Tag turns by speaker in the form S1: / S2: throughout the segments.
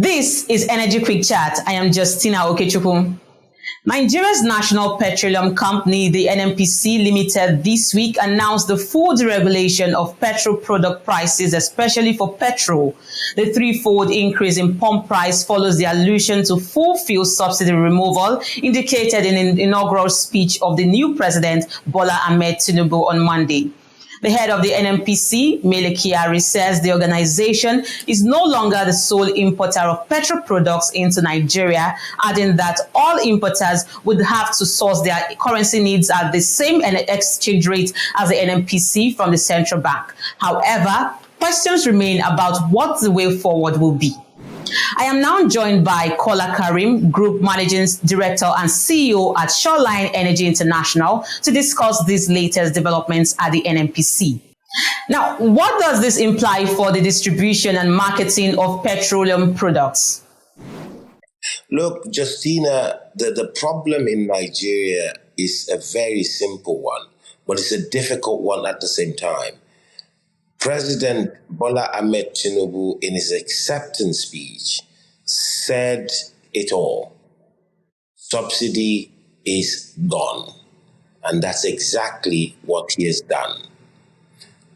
S1: This is Energy Quick Chat. I am Justina Okechukwu. Nigeria's National Petroleum Company, the NNPC Limited, this week announced the full deregulation of petrol product prices, especially for petrol. The threefold increase in pump price follows the allusion to full fuel subsidy removal indicated in an inaugural speech of the new president, Bola Ahmed Tinubu, on Monday. The head of the NNPC, Mele Kyari, says the organization is no longer the sole importer of petrol products into Nigeria, adding that all importers would have to source their currency needs at the same exchange rate as the NNPC from the central bank. However, questions remain about what the way forward will be. I am now joined by Kola Karim, Group Managing Director and CEO at Shoreline Energy International, to discuss these latest developments at the NNPC. Now, what does this imply for the distribution and marketing of petroleum products?
S2: Look, Justina, the problem in Nigeria is a very simple one, but it's a difficult one at the same time. President Bola Ahmed Tinubu, in his acceptance speech, said it all. Subsidy is gone. And that's exactly what he has done.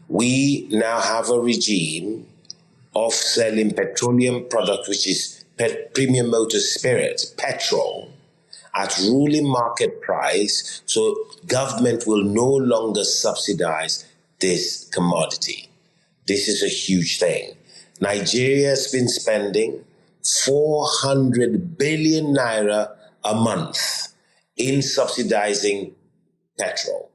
S2: We now have a regime of selling petroleum products, which is premium motor spirit, petrol, at ruling market price, so government will no longer subsidize this commodity. This is a huge thing. Nigeria has been spending 400 billion naira a month in subsidizing petrol.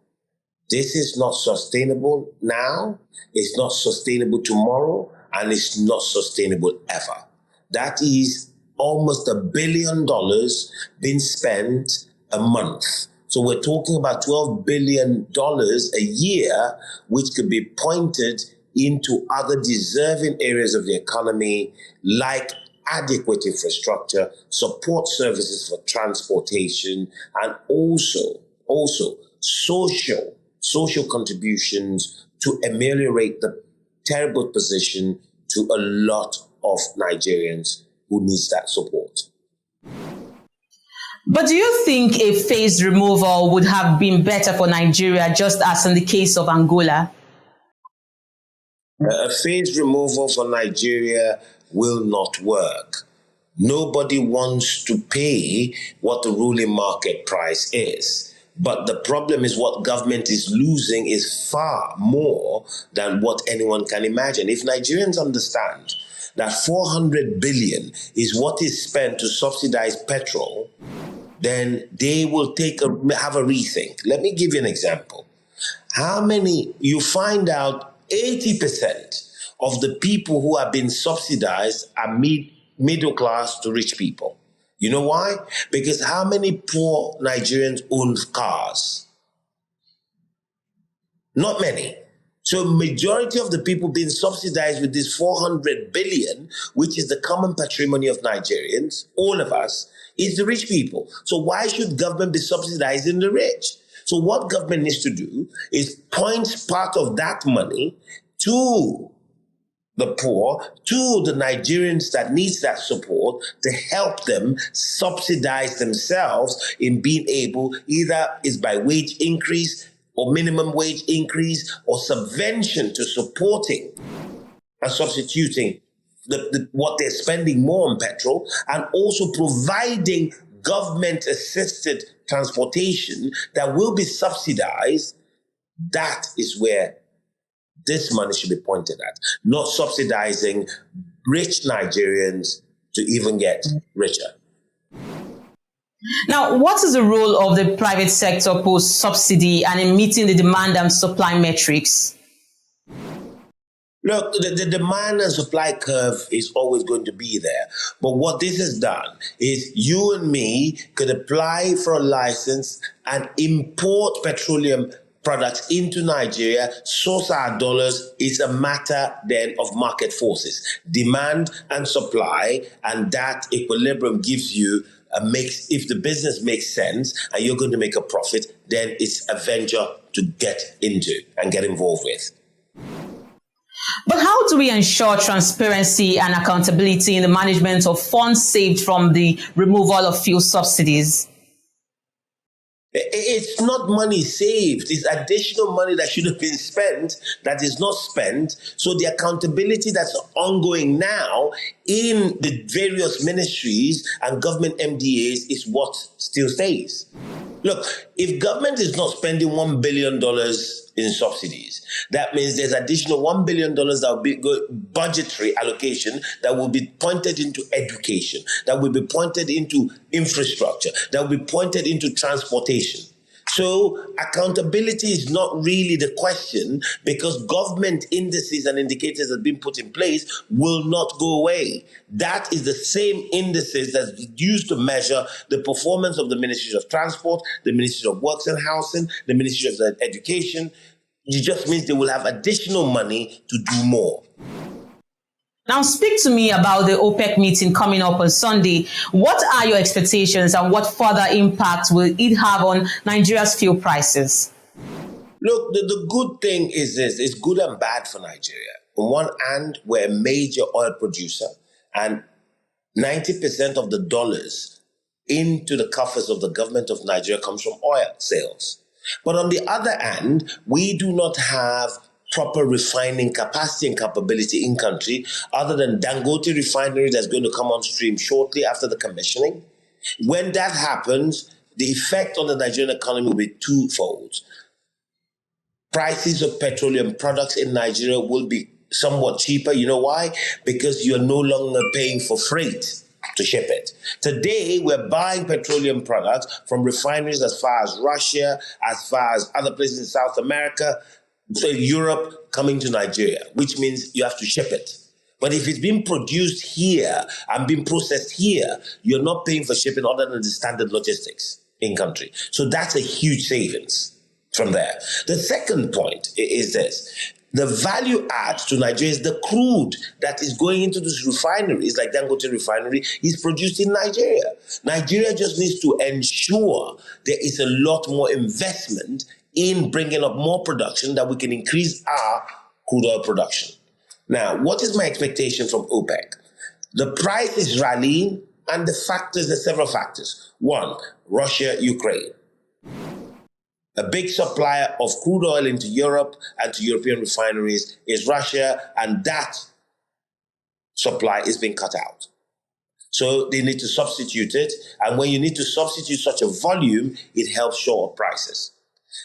S2: This is not sustainable now, it's not sustainable tomorrow, and it's not sustainable ever. That is almost $1 billion being spent a month. So we're talking about $12 billion a year, which could be pointed into other deserving areas of the economy, like adequate infrastructure, support services for transportation, and also social contributions to ameliorate the terrible position to a lot of Nigerians who needs that support.
S1: But do you think a phased removal would have been better for Nigeria, just as in the case of Angola?
S2: A phased removal for Nigeria will not work. Nobody wants to pay what the ruling market price is. But the problem is what government is losing is far more than what anyone can imagine. If Nigerians understand that 400 billion is what is spent to subsidize petrol, then they will have a rethink. Let me give you an example. You find out 80% of the people who have been subsidized are middle class to rich people. You know why? Because how many poor Nigerians own cars? Not many. So majority of the people being subsidized with this 400 billion, which is the common patrimony of Nigerians, all of us, is the rich people. So why should government be subsidizing the rich? So what government needs to do is point part of that money to the poor, to the Nigerians that needs that support, to help them subsidize themselves in being able, either is by wage increase or minimum wage increase or subvention to supporting and substituting what they're spending more on petrol, and also providing government-assisted transportation that will be subsidized. That is where this money should be pointed at, not subsidizing rich Nigerians to even get richer.
S1: Now, what is the role of the private sector post-subsidy and in meeting the demand and supply metrics?
S2: Look, the demand and supply curve is always going to be there. But what this has done is you and me could apply for a license and import petroleum products into Nigeria, source our dollars. Is a matter then of market forces, demand and supply, and that equilibrium gives you if the business makes sense and you're going to make a profit, then it's a venture to get into and get involved with.
S1: But how do we ensure transparency and accountability in the management of funds saved from the removal of fuel subsidies?
S2: It's not money saved. It's additional money that should have been spent that is not spent. So the accountability that's ongoing now in the various ministries and government MDAs is what still stays. Look, if government is not spending $1 billion in subsidies, that means there's additional $1 billion that will be budgetary allocation that will be pointed into education, that will be pointed into infrastructure, that will be pointed into transportation. So accountability is not really the question because government indices and indicators that have been put in place will not go away. That is the same indices that's used to measure the performance of the Ministry of Transport, the Ministry of Works and Housing, the Ministry of Education. It just means they will have additional money to do more.
S1: Now, speak to me about the OPEC meeting coming up on Sunday. What are your expectations and what further impact will it have on Nigeria's fuel prices?
S2: Look, the good thing is this. It's good and bad for Nigeria. On one hand, we're a major oil producer and 90% of the dollars into the coffers of the government of Nigeria comes from oil sales. But on the other hand, we do not have proper refining capacity and capability in country other than Dangote refinery that's going to come on stream shortly after the commissioning. When that happens, the effect on the Nigerian economy will be twofold. Prices of petroleum products in Nigeria will be somewhat cheaper. You know why? Because you're no longer paying for freight to ship it. Today, we're buying petroleum products from refineries as far as Russia, as far as other places in South America, so Europe coming to Nigeria, which means you have to ship it. But if it's being produced here and being processed here, you're not paying for shipping other than the standard logistics in country. So that's a huge savings from there. The second point is this. The value add to Nigeria is the crude that is going into these refineries, like Dangote refinery, is produced in Nigeria. Nigeria just needs to ensure there is a lot more investment in bringing up more production that we can increase our crude oil production. Now, what is my expectation from OPEC? The price is rallying, and there's several factors. One, Russia, Ukraine. A big supplier of crude oil into Europe and to European refineries is Russia, and that supply is being cut out. So they need to substitute it, and when you need to substitute such a volume, it helps shore up prices.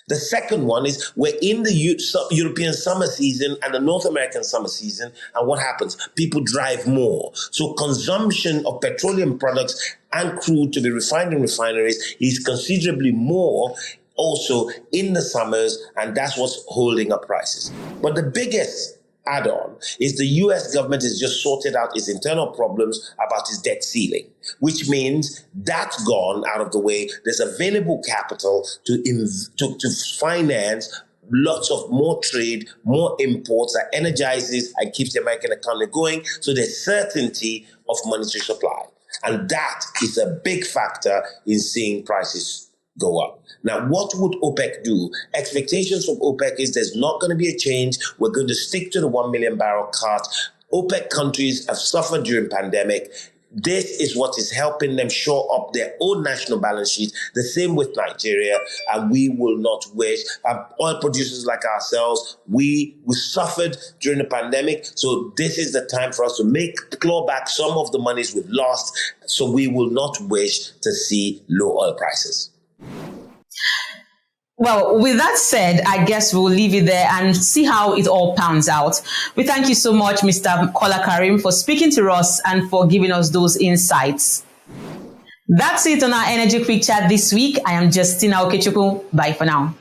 S2: The second one is we're in the European summer season and the North American summer season, and what happens? People drive more. So consumption of petroleum products and crude to be refined in refineries is considerably more also in the summers, and that's what's holding up prices. But the biggest add-on is the US government has just sorted out its internal problems about its debt ceiling, which means that's gone out of the way. There's available capital to finance lots of more trade, more imports that energizes and keeps the American economy going. So there's certainty of monetary supply. And that is a big factor in seeing prices go up. Now, what would OPEC do? Expectations from OPEC is there's not going to be a change. We're going to stick to the 1 million barrel cut. OPEC countries have suffered during pandemic. This is what is helping them shore up their own national balance sheet. The same with Nigeria, and we will not wish. Oil producers like ourselves, we suffered during the pandemic, so this is the time for us to claw back some of the monies we've lost, so we will not wish to see low oil prices.
S1: Well, with that said, I guess we'll leave it there and see how it all pans out. We thank you so much, Mr. Kola Karim, for speaking to us and for giving us those insights. That's it on our Energy Quick Chat this week. I am Justina Okechukwu. Bye for now.